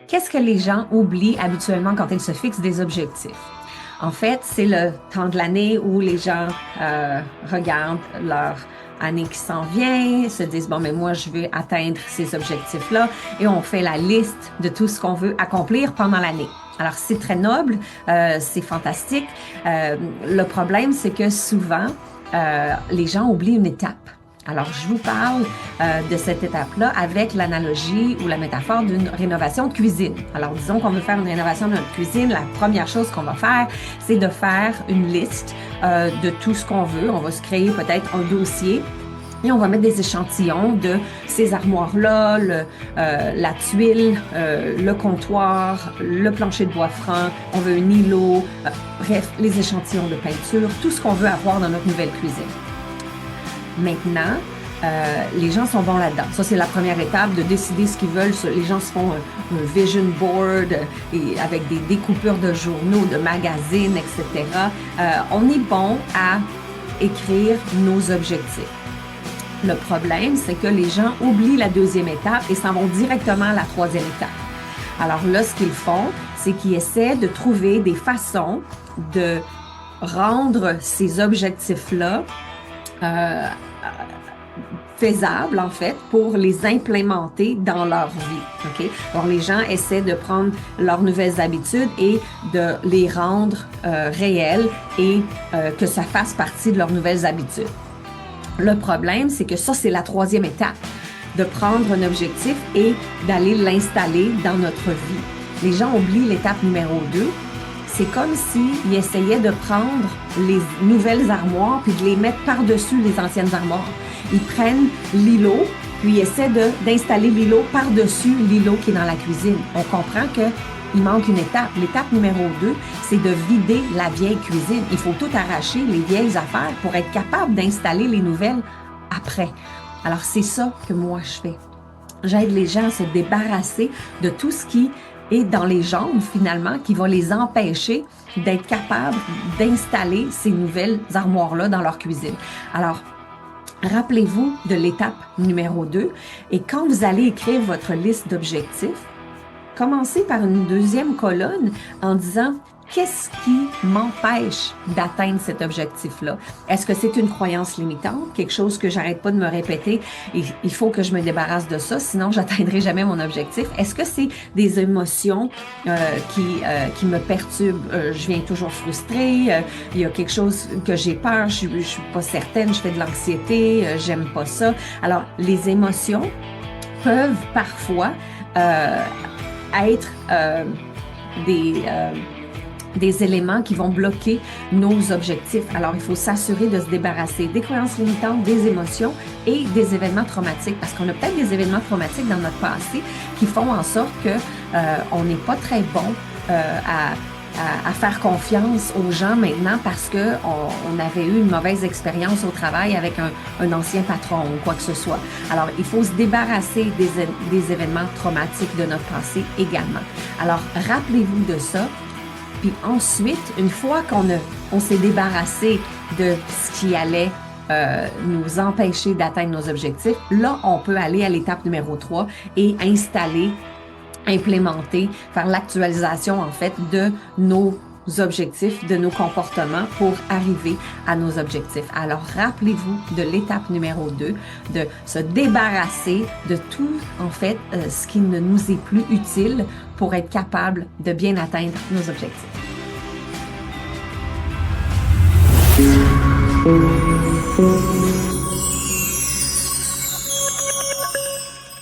Qu'est-ce que les gens oublient habituellement quand ils se fixent des objectifs? En fait, c'est le temps de l'année où les gens regardent leur année qui s'en vient, se disent, bon, mais moi, je veux atteindre ces objectifs-là, et on fait la liste de tout ce qu'on veut accomplir pendant l'année. Alors, c'est très noble, c'est fantastique. Le problème, c'est que souvent, les gens oublient une étape. Alors, je vous parle de cette étape-là avec l'analogie ou la métaphore d'une rénovation de cuisine. Alors, disons qu'on veut faire une rénovation de notre cuisine. La première chose qu'on va faire, c'est de faire une liste de tout ce qu'on veut. On va se créer peut-être un dossier et on va mettre des échantillons de ces armoires-là, la tuile, le comptoir, le plancher de bois franc, on veut un îlot, bref, les échantillons de peinture, tout ce qu'on veut avoir dans notre nouvelle cuisine. Maintenant, les gens sont bons là-dedans. Ça, c'est la première étape de décider ce qu'ils veulent. Les gens se font un vision board et avec des découpures de journaux, de magazines, etc. On est bon à écrire nos objectifs. Le problème, c'est que les gens oublient la deuxième étape et s'en vont directement à la troisième étape. Alors là, ce qu'ils font, c'est qu'ils essaient de trouver des façons de rendre ces objectifs-là faisables, en fait, pour les implémenter dans leur vie. OK? Alors, les gens essaient de prendre leurs nouvelles habitudes et de les rendre réelles et que ça fasse partie de leurs nouvelles habitudes. Le problème, c'est que ça, c'est la troisième étape, de prendre un objectif et d'aller l'installer dans notre vie. Les gens oublient l'étape numéro 2. C'est comme s'ils essayaient de prendre les nouvelles armoires puis de les mettre par-dessus les anciennes armoires. Ils prennent l'îlot, puis ils essaient d'installer l'îlot par-dessus l'îlot qui est dans la cuisine. On comprend qu'il manque une étape. L'étape numéro 2, c'est de vider la vieille cuisine. Il faut tout arracher, les vieilles affaires, pour être capable d'installer les nouvelles après. Alors, c'est ça que moi, je fais. J'aide les gens à se débarrasser de tout ce qui est dans les jambes, finalement, qui va les empêcher d'être capables d'installer ces nouvelles armoires-là dans leur cuisine. Alors, rappelez-vous de l'étape numéro 2 et quand vous allez écrire votre liste d'objectifs, commencez par une deuxième colonne en disant qu'est-ce qui m'empêche d'atteindre cet objectif-là? Est-ce que c'est une croyance limitante, quelque chose que j'arrête pas de me répéter et il faut que je me débarrasse de ça, sinon j'atteindrai jamais mon objectif? Est-ce que c'est des émotions qui me perturbent? Je viens toujours frustrée, il y a quelque chose que j'ai peur, je suis pas certaine, je fais de l'anxiété, j'aime pas ça. Alors, les émotions peuvent parfois être des éléments qui vont bloquer nos objectifs. Alors, il faut s'assurer de se débarrasser des croyances limitantes, des émotions et des événements traumatiques. Parce qu'on a peut-être des événements traumatiques dans notre passé qui font en sorte que on n'est pas très bon à faire confiance aux gens maintenant parce que on avait eu une mauvaise expérience au travail avec un ancien patron ou quoi que ce soit. Alors, il faut se débarrasser des événements traumatiques de notre passé également. Alors, rappelez-vous de ça. Puis ensuite, une fois qu'on s'est débarrassé de ce qui allait nous empêcher d'atteindre nos objectifs, là, on peut aller à l'étape numéro 3 et implémenter, faire l'actualisation, en fait, de nos objectifs, de nos comportements pour arriver à nos objectifs. Alors, rappelez-vous de l'étape numéro 2, de se débarrasser de tout, en fait, ce qui ne nous est plus utile pour être capable de bien atteindre nos objectifs.